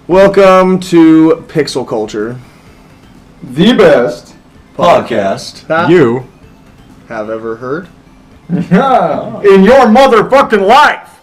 Welcome to PixelCulture, the best podcast You have ever heard. Yeah, in your motherfucking life.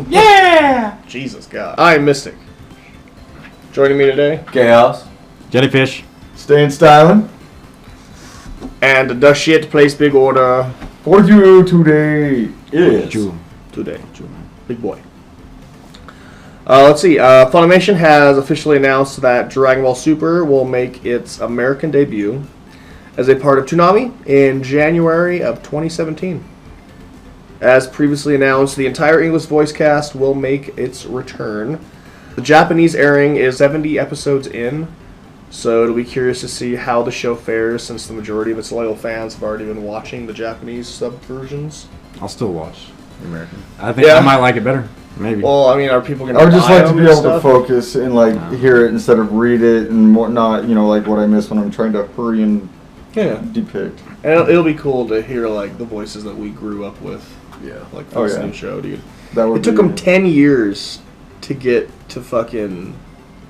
Yeah! Jesus God. I'm Mystic. Joining me today, Chaos. jellyfish. Staying styling. and the shit place big order For you today is... today. Big boy. Let's see. Funimation has officially announced that Dragon Ball Super will make its American debut as a part of Toonami in January of 2017. As previously announced, the entire English voice cast will make its return. The Japanese airing is 70 episodes in, so it'll be curious to see how the show fares since the majority of its loyal fans have already been watching the Japanese subversions. I'll still watch the American. I think Yeah. I might like it better. Maybe. Well, I mean, are people going to I would just buy like to them be and able to stuff? focus and hear it instead of read it and more, not like what I miss when I'm trying to hurry and Yeah. depict. And it'll be cool to hear the voices that we grew up with. Yeah. For this new show, dude. That would It took be- them 10 years to get to fucking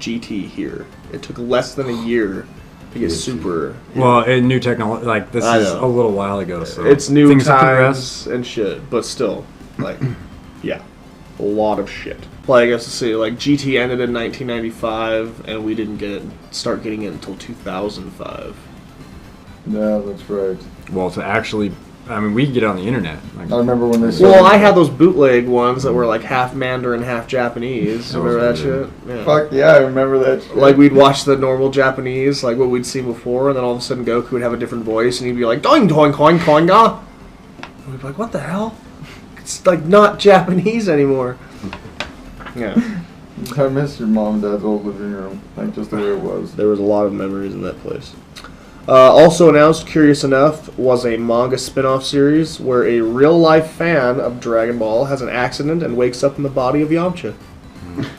GT here. It took less than a year to get Super. well, and new technology. This I is know. a little while ago, so It's new things have progressed. times and shit, but still, yeah, a lot of shit. I guess to see, GT ended in 1995, and we didn't start getting it until 2005. Yeah, that's right. Well, to actually, I mean, we can get it on the internet. I remember when they started. Well, I had those bootleg ones that were half Mandarin, half Japanese. Those Remember that were shit? Yeah. Fuck yeah, I remember that shit. We'd watch the normal Japanese, what we'd seen before, and then all of a sudden Goku would have a different voice, and he'd be like, doing, doing, coin, coin, ga. And we'd be like, what the hell? It's not Japanese anymore. Yeah. I miss your mom and dad's old living room. Just the way it was. There was a lot of memories in that place. Also announced, curious enough, was a manga spin-off series where a real-life fan of Dragon Ball has an accident and wakes up in the body of Yamcha.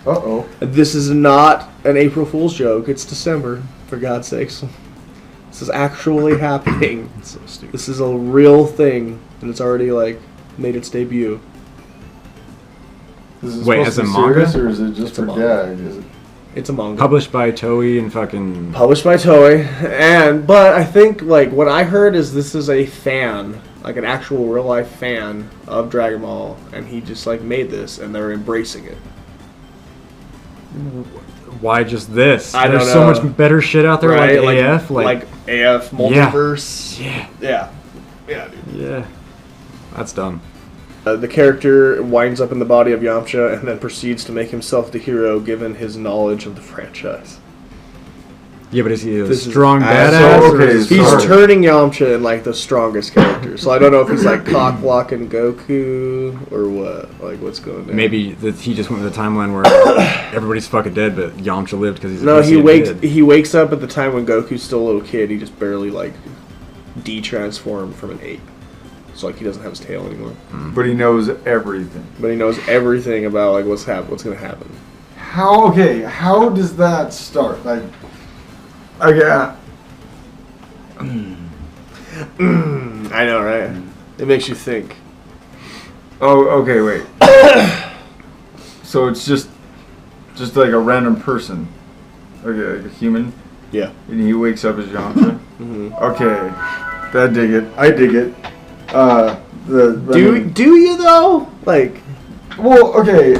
Uh-oh. This is not an April Fool's joke. It's December, for God's sakes. This is actually happening. It's so stupid. This is a real thing, and it's already made its debut. Is it Wait, supposed as to a be manga? serious, or is it just It's a for manga. gag? Is it? It's a manga. Published by Toei and fucking. Published by Toei, but I think what I heard is this is a fan, an actual real life fan of Dragon Ball, and he just made this, and they're embracing it. Why just this? I don't There's so know. much better shit out there, Right? like AF, AF multiverse. Yeah. Yeah, dude. Yeah. That's dumb. The character winds up in the body of Yamcha and then proceeds to make himself the hero given his knowledge of the franchise. Yeah, but is he a This is- strong so, badass? or okay, is he- He's Sorry. turning Yamcha in the strongest character. So I don't know if he's cock blocking Goku or what. What's going on? Maybe he just went with a timeline where everybody's fucking dead, but Yamcha lived because he's a No, pussy and dead. he wakes up at the time when Goku's still a little kid. He just barely de-transformed from an ape. So he doesn't have his tail anymore. But he knows everything. But he knows everything about what's going to happen. How does that start? Okay. I know, right? It makes you think. Oh, okay, wait. So it's just a random person. Okay, a human, Yeah. and he wakes up as Yamcha. Mm-hmm. Okay. I dig it. Do you though? Well, okay.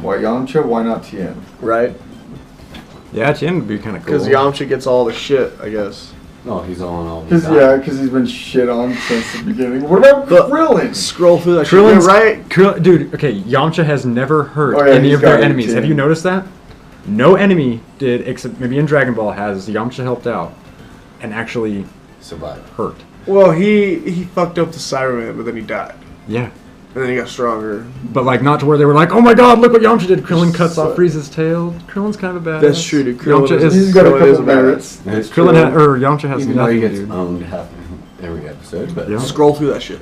Why Yamcha? Why not Tien? Right? Yeah, Tien would be kind of cool. Because Yamcha gets all the shit, I guess. No, he's on all the Because he's been shit on since the beginning. What about But- Krillin? Scroll through that shit. Krillin's Yeah, right? Dude, okay, Yamcha has never hurt Oh, yeah, any he's of their got enemies. 18. Have you noticed that? No enemy did, except maybe in Dragon Ball, has Yamcha helped out and actually survivor. hurt. Well, he fucked up the Cyberman, but then he died. Yeah. And then he got stronger. But not to where they were like, oh my god, look what Yamcha did. Krillin cuts off Frieza's tail. Krillin's kind of a badass. That's true, dude. Krillin Yamcha is- is. He's got a Krillin is couple a merits. That's Krillin true. Yamcha has Even though he nothing, gets dude. owned half every episode, but Yeah. Scroll through that shit.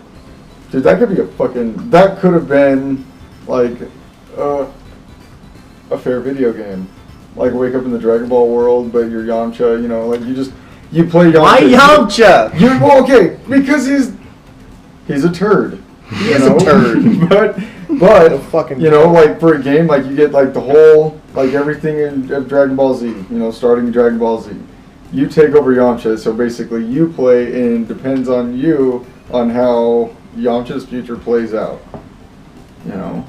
Dude, that could be that could have been a fair video game. Wake up in the Dragon Ball world, but you're Yamcha, you play Yamcha. Why Yamcha? Okay, because he's a turd. He is a turd. But But fucking you know, like for a game, like you get like the whole, like everything of Dragon Ball Z. You know, starting Dragon Ball Z, you take over Yamcha. So basically, you play, and depends on you on how Yamcha's future plays out. You know,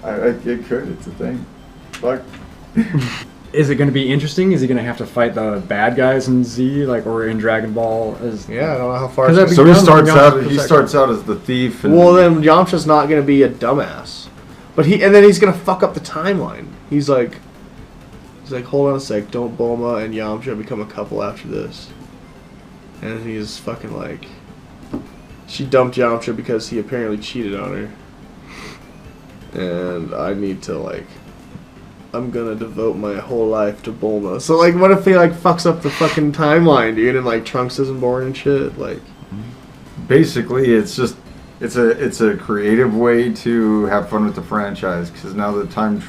it could. It's a thing. Fuck. Is it going to be interesting? Is he going to have to fight the bad guys in Z, like, or in Dragon Ball? Yeah, I don't know how far. 'Cause It's that'd So be he young, starts young out. He perspective. starts out as the thief. And well, then Yamcha's not going to be a dumbass, but then he's going to fuck up the timeline. He's like, hold on a sec, don't Bulma and Yamcha become a couple after this? And he's fucking like, she dumped Yamcha because he apparently cheated on her, and I need to like. I'm gonna devote my whole life to Bulma. So like, what if he like fucks up the fucking timeline, dude, and like Trunks isn't born and shit? Like, basically, it's a creative way to have fun with the franchise, because now the time,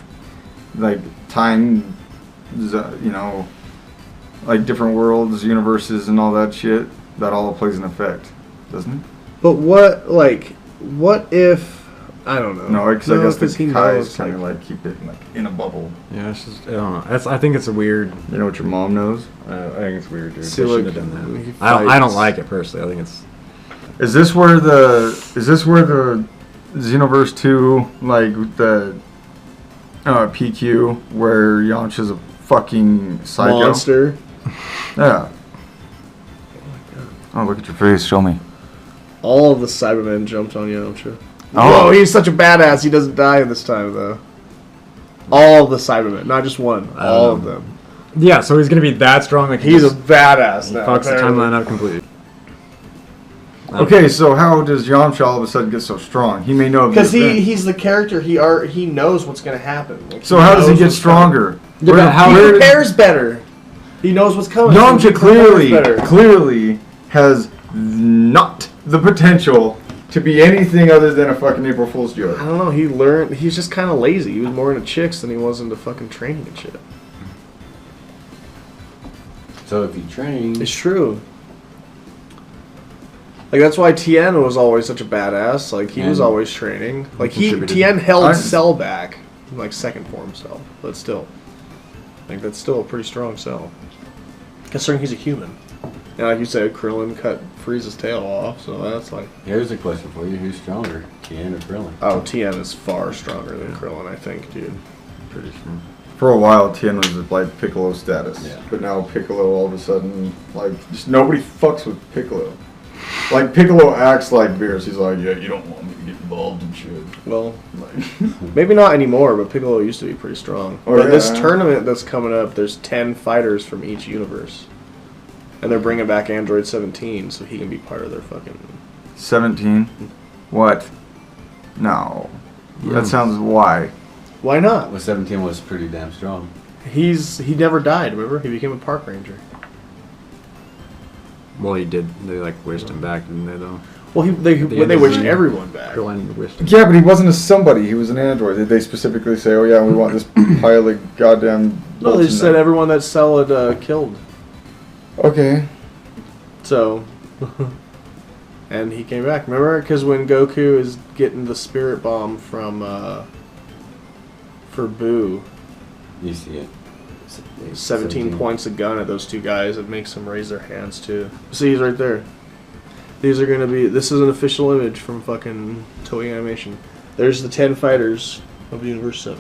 you know, like different worlds, universes, and all that shit, that all plays an effect, doesn't it? but what if? I don't know. No, because I guess he the Kai's knows, kind of like keep it like in a bubble. Yeah, it's just, I don't know. I think it's a weird. You know what your mom knows? I think it's weird, dude. See, They like, shouldn't have done he that. I don't fights. like it personally. I think it's. Is this where the Xenoverse 2, like the PQ, where Yamcha's a fucking psycho? Monster. Yeah. Oh, look at your face. Show me. All of the Cybermen jumped on Yamcha. Oh. Whoa, he's such a badass. He doesn't die this time though. All of the Cybermen, not just one. All of them. Yeah, so he's gonna be that strong. Like He's a badass he now. fucks the apparently. timeline up completely. Okay, so how does Yamcha all of a sudden get so strong? He may know of the Because event. he's the character. He knows what's gonna happen. Like, So how does he knows get what's stronger? Yeah, but how- coming. He Where- prepares better. He knows what's coming. so he Yamcha prepares clearly has not the potential to be anything other than a fucking April Fool's I joke. don't know. He learned. He's just kind of lazy. He was more into chicks than he was into fucking training and shit. So if you train, It's true. Like that's why Tien was always such a badass. Like he was And always training. Like contributed. Tien held I- Cell back, like second form Cell, but still, like that's still a pretty strong Cell. Considering he's a human, and like you said, Krillin cut Frieza's tail off, so that's like. here's a question for you: who's stronger, Tien or Krillin? Oh, Tien is far stronger than Krillin, I think, dude. Pretty sure. For a while, Tien was at like Piccolo status, Yeah. but now Piccolo all of a sudden, like, just nobody fucks with Piccolo. Like Piccolo acts like Beerus. He's like, yeah, you don't want me to get involved in shit. Well, Like, maybe not anymore, but Piccolo used to be pretty strong. Oh, But this yeah. tournament that's coming up, there's 10 fighters from each universe. And they're bringing back Android 17 so he can be part of their fucking... 17? What? No. Yeah. That sounds why. Why not? Well, 17 was pretty damn strong. He never died, remember? He became a park ranger. Well, he did. They like wished him back, didn't they? Though. Well, they wished everyone back. Krillin wished him. Yeah, but he wasn't a somebody. He was an android. Did they specifically say, oh yeah, we want this pile of goddamn... No, they just said everyone that Cell had killed. Okay. So... and he came back. Remember? Because when Goku is getting the spirit bomb from... for Boo... You see it. 17 points a gun at those two guys. It makes them raise their hands too. See, he's right there. These are gonna be. This is an official image from fucking Toei Animation. There's the 10 fighters of Universe 7.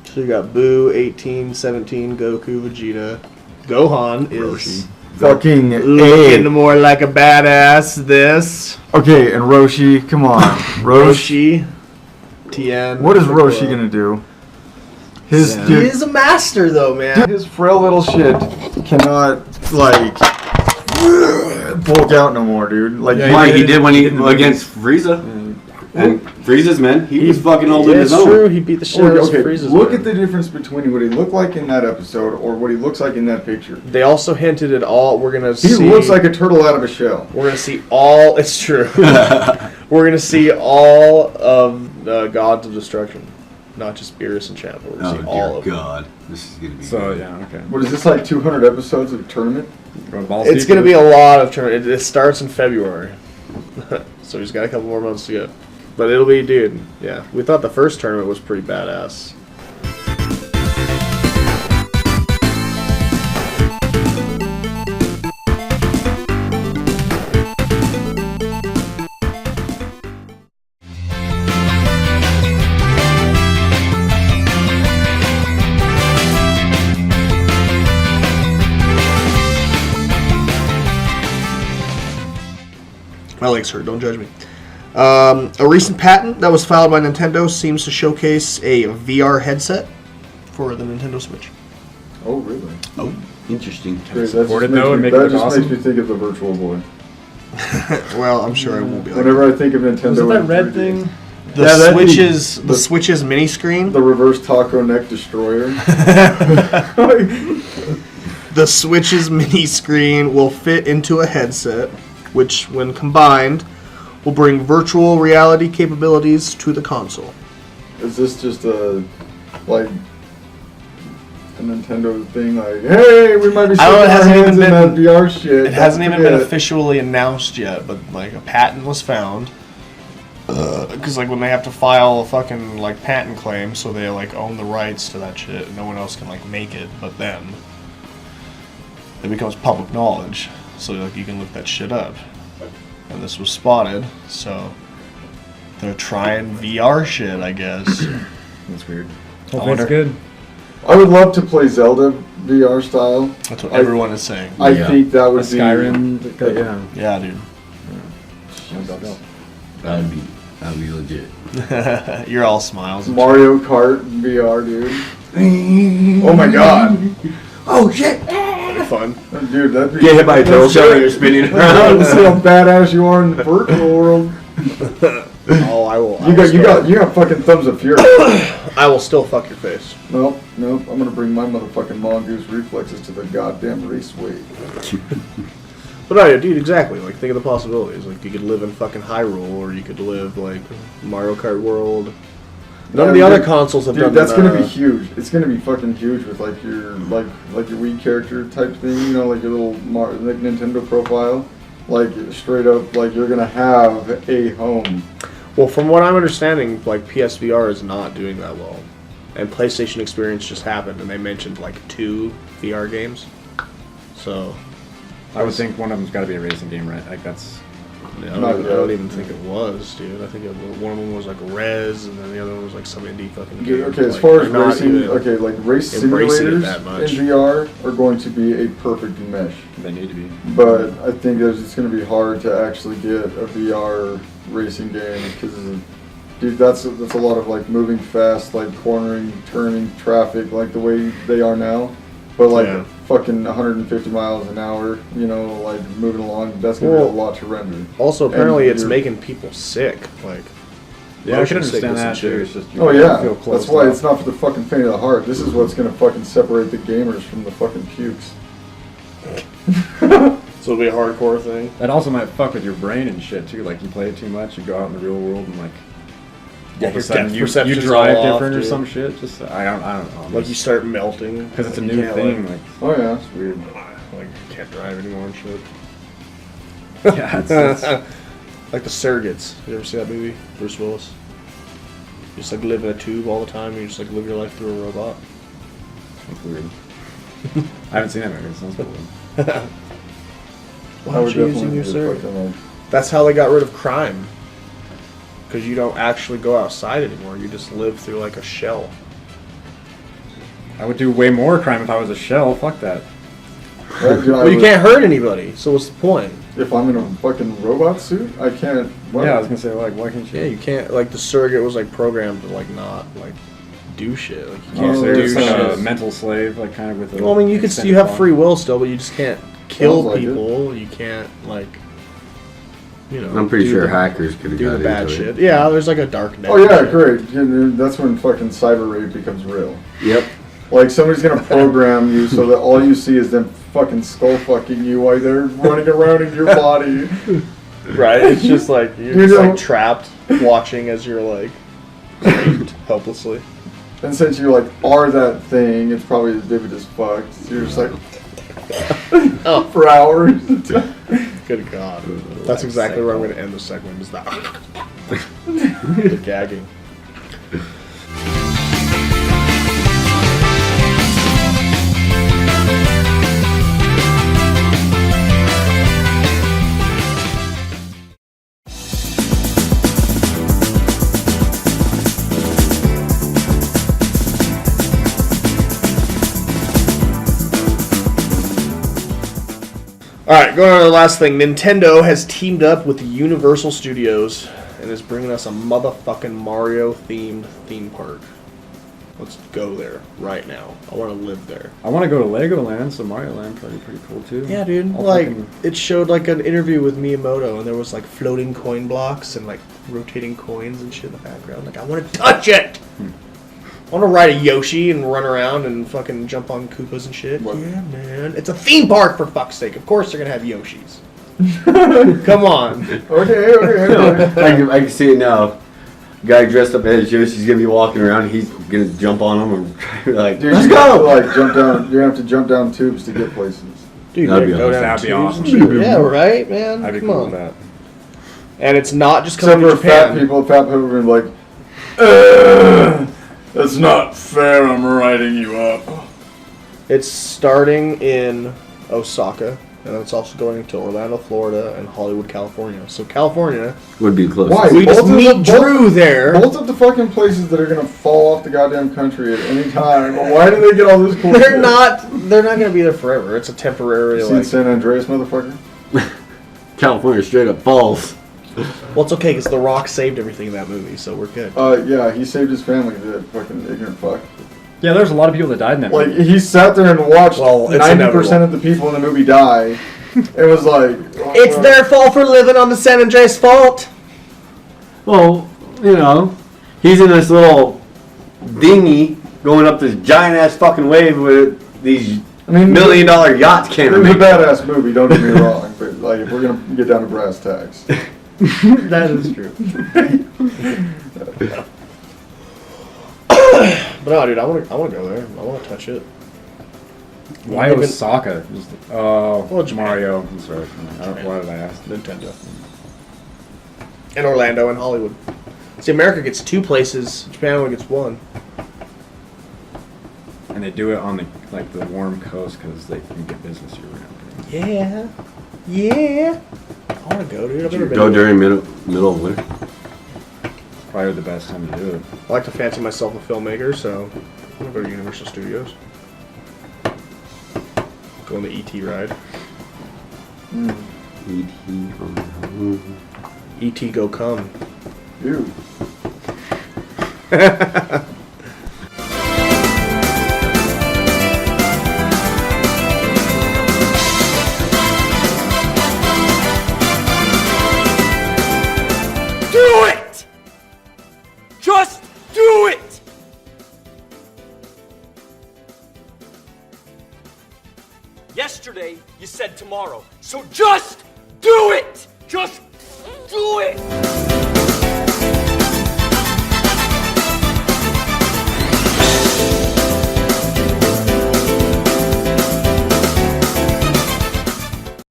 So you got Boo, 18, 17, Goku, Vegeta, Gohan is Roshi. Fucking looking A. more like a badass. This Okay, and Roshi, come on. Roshi, Tien. What is Piccolo. Roshi gonna do? His Yeah. He dude, is a master though, man. his frail little shit cannot like bulk out no more, dude. Like Yeah, Why he did when he didn't against Frieza and Frieza's men, he was fucking holding Yeah, his it's own. true. He beat the shit out of Okay, Frieza's look man. at the difference between what he looked like in that episode or what he looks like in that picture. They also hinted at all. We're gonna He see. looks like a turtle out of a shell. We're gonna see all. It's true. We're gonna see all of Gods of Destruction, not just Beerus and Champa. We're gonna Oh see all dear of them. God, this is gonna be. So good. yeah, okay. What is this, like 200 episodes of a tournament? It's gonna be a lot of turn. It starts in February, so he's got a couple more months to go. But it'll be, dude. Yeah, we thought the first tournament was pretty badass. My legs hurt, don't judge me. A recent patent that was filed by Nintendo seems to showcase a VR headset for the Nintendo Switch. Oh, really? Oh. Interesting. Great, Support it though and make it that just awesome. makes me think of the Virtual Boy. Well, I'm sure it won't be like Whenever I think of Nintendo, Was it that in red 3D, thing? the Switch's mini screen. the reverse taco neck destroyer. The Switch's mini screen will fit into a headset, which, when combined, will bring virtual reality capabilities to the console. Is this just a Nintendo thing? Like, hey, we might be I don't know, shaking it our hasn't hands even in been- that VR shit. It hasn't Don't even been forget. officially announced yet, but like a patent was found. Because like when they have to file a fucking like patent claim, so they like own the rights to that shit, and no one else can like make it but them. It becomes public knowledge, so like you can look that shit up. And this was spotted, so they're trying VR shit, I guess. That's weird. I Hopefully wonder- it's good. I would love to play Zelda VR style. That's what everyone is saying. I Yeah. think that would Skyrim, yeah. Yeah, dude. That'd be legit. You're all smiles. be Mario Kart VR, dude. Oh my god, Oh shit! That'd be fun. dude, that'd be. Get hit by a turtle shell and you're spinning around. See how badass you are in the virtual world. Oh, I will. You got fucking thumbs of fury. I will still fuck your face. Nope. I'm gonna bring my motherfucking mongoose reflexes to the goddamn raceway. But no, dude, exactly. Like, think of the possibilities. Like, you could live in fucking Hyrule, or you could live like Mario Kart World. None of the other consoles have Dude, done. that's gonna be huge. It's gonna be fucking huge with like your Wii character type thing. You know, like your little like Nintendo profile. Like straight up, like you're gonna have a home. Well, from what I'm understanding, like PSVR is not doing that well, and PlayStation Experience just happened, and they mentioned like 2 VR games. So I would think one of them's got to be a racing game, right? Like that's. yeah, I Not don't yet. even think it was, dude. I think one of them was like Rez, and then the other one was like some indie fucking game. Okay, as Like, far as they're not racing, even okay, like race embracing it simulators that much. in VR are going to be a perfect mesh. They need to be. But I think it's going to be hard to actually get a VR racing game because, dude, that's a lot of like moving fast, like cornering, turning, traffic, like the way they are now. But like Yeah. fucking 150 miles an hour, you know, like moving along, that's going to Well, be a lot to render. Also, apparently, And it's you're- making people sick. Like, Yeah, I can motion understand sickness and that shit. too. It's just you Oh feel yeah, close that's why up. it's not for the fucking faint of the heart. This is what's going to fucking separate the gamers from the fucking pukes. So it'll be a hardcore thing. That also might fuck with your brain and shit too. Like you play it too much, you go out in the real world and like all of your a sudden depth you perception's drive all off, different or dude. some shit. Just I don't know. Like you start melting because it's a Like, new you can't, thing. Like, Like Oh yeah. it's weird. like you can't drive anymore and shit. Yeah, it's Like the Surrogates. You ever see that movie? Bruce Willis. You just like live in a tube all the time. And you just like live your life through a robot. it's weird. I haven't seen that movie. It sounds cool. Why I aren't would you using definitely your do surrogate? fucking, like, That's how they got rid of crime. Because you don't actually go outside anymore. You just live through like a shell. I would do way more crime if I was a shell. Fuck that. Right, dude, I Well, you would- can't hurt anybody. So what's the point? If I'm in a fucking robot suit, I can't. What? Yeah, I was gonna say like why can't you? Yeah, you can't. Like the surrogate was like programmed to like not like do shit. Like you Oh, can't so do there's like shit. a mental slave, like kind of with. Well, I mean, you could. You have free will still, but you just can't kill Sounds like it. people. You can't like. You know. I'm pretty do sure the- hackers could have do got the bad into shit. it. Yeah, there's like a dark net. Oh yeah, shit. great. That's when fucking cyber rape becomes real. Yep. Like somebody's gonna program you so that all you see is them fucking skull fucking you while they're running around in your body. Right. It's just like you're You just know- like trapped, watching as you're like raped helplessly. And since you like are that thing, it's probably as vivid as fuck. So you're just like Oh. for hours. Good God. That's exactly where I'm going to end the segment, is that. The gagging. Alright, going on to the last thing. Nintendo has teamed up with Universal Studios and is bringing us a motherfucking Mario-themed theme park. Let's go there right now. I want to live there. I want to go to Legoland, so Mario Land probably pretty cool too. Yeah, dude. I'll Like, fucking- it showed like an interview with Miyamoto, and there was like floating coin blocks and like rotating coins and shit in the background. Like, I want to touch it! I want to ride a Yoshi and run around and fucking jump on Koopas and shit. What? Yeah, man. It's a theme park, for fuck's sake. Of course they're going to have Yoshis. Come on. Okay. I can see it now. Guy dressed up as Yoshi's gonna be walking around. He's gonna jump on him and like, Dude, let's you have to, go. like jump down. You have to jump down tubes to get places. Dude, That'd yeah, be go awesome. down That'd be tubes and awesome. shit. Yeah, right, man? I'd be Come cool on. with that. And it's not just Except coming for to Japan. fat people have been like, that's not fair. I'm writing you up. It's starting in Osaka, and it's also going to Orlando, Florida, and Hollywood, California. So California, Would be close. Why? we just Both of meet them- Drew there. Both of the fucking places that are gonna fall off the goddamn country at any time. Why do they get all this cool They're shit? not going to be there forever. It's a temporary, Seen like... San Andreas, motherfucker? California straight up falls. Well, it's okay, because The Rock saved everything in that movie, so we're good. Yeah, he saved his family, that fucking ignorant fuck. Yeah, there's a lot of people that died in that Like, movie. he sat there and watched Well, it's 90% of the people in the movie die. It was like... It's their fault for living on the San Andreas fault. Well, you know, he's in this little dinghy going up this giant ass fucking wave with these I mean, $1 million yachts can't It was a make. badass movie, don't get me wrong, but like, if we're gonna get down to brass tacks. That is true. But no, dude, I want to go there. I want to touch it. Why Even- Osaka? Well, Japan. Mario. I'm sorry. Why did I ask? Nintendo. And Orlando and Hollywood. See, America gets 2 places. Japan only gets 1. And they do it on the warm coast because they can get business year round. Yeah. Yeah. I want to go, dude. I've never been. Go during middle of winter. Probably the best time to do it. I like to fancy myself a filmmaker, so I'm going to go to Universal Studios. Go on the ET ride. ET go come. Dude. Do it! Just do it! Yesterday, you said tomorrow. So just do it! Just